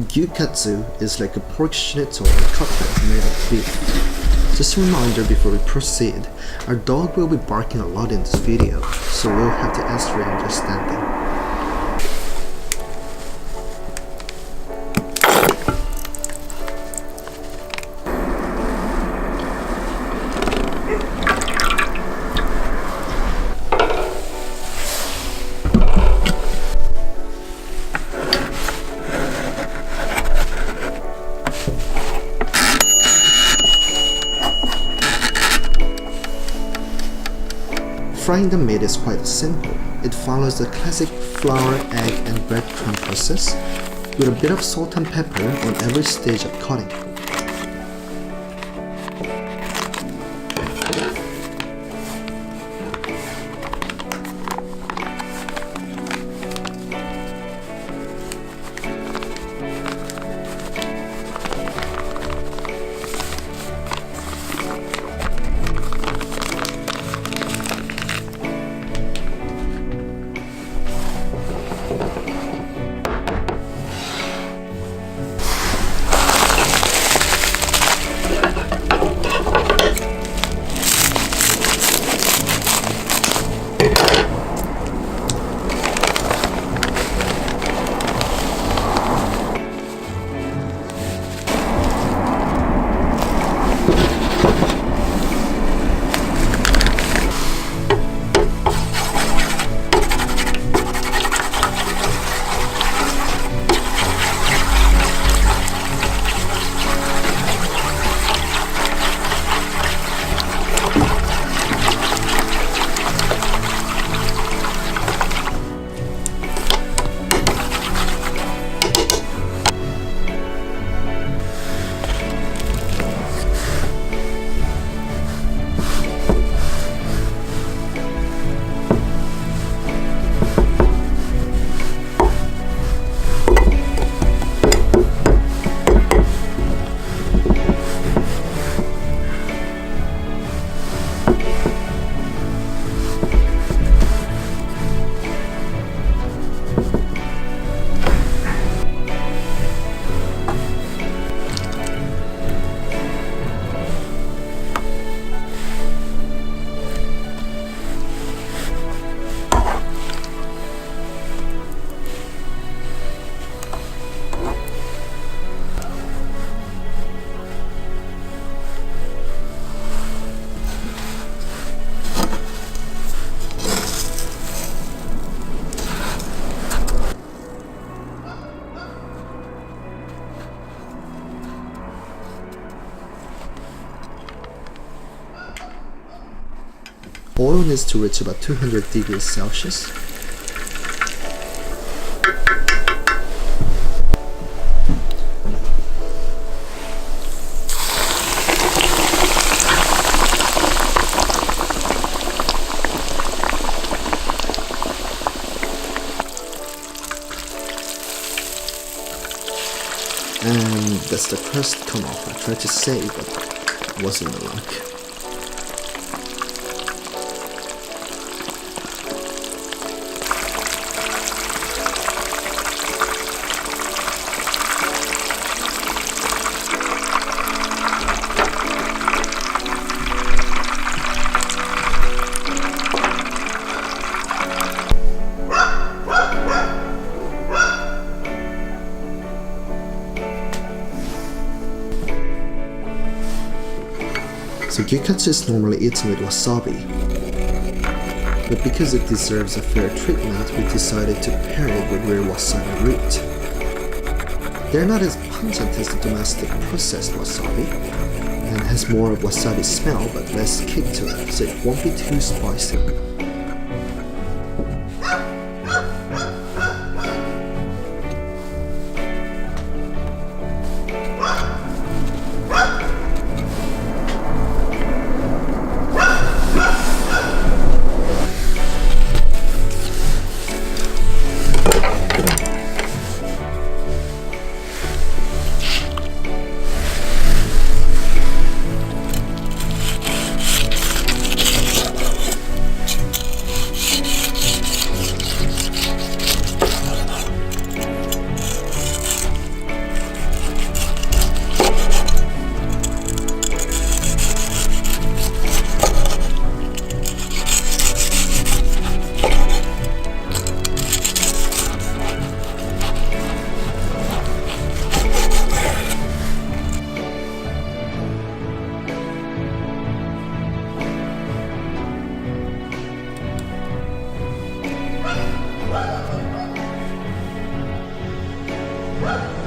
Gyukatsu is like a pork schnitzel or cutlet made of beef. Just a reminder before we proceed, our dog will be barking a lot in this video, so we'll have to ask for your understanding. Frying the meat is quite simple. It follows the classic flour, egg, and breadcrumb process with a bit of salt and pepper on every stage of cutting. Oil needs to reach about 200 degrees Celsius. And that's the crust come off. I tried to save, but it wasn't a luck. So Gyukatsu is normally eaten with wasabi, but because it deserves a fair treatment, we decided to pair it with real wasabi root. They're not as pungent as the domestic processed wasabi, and has more of wasabi smell but less kick to it, so it won't be too spicy. Wow.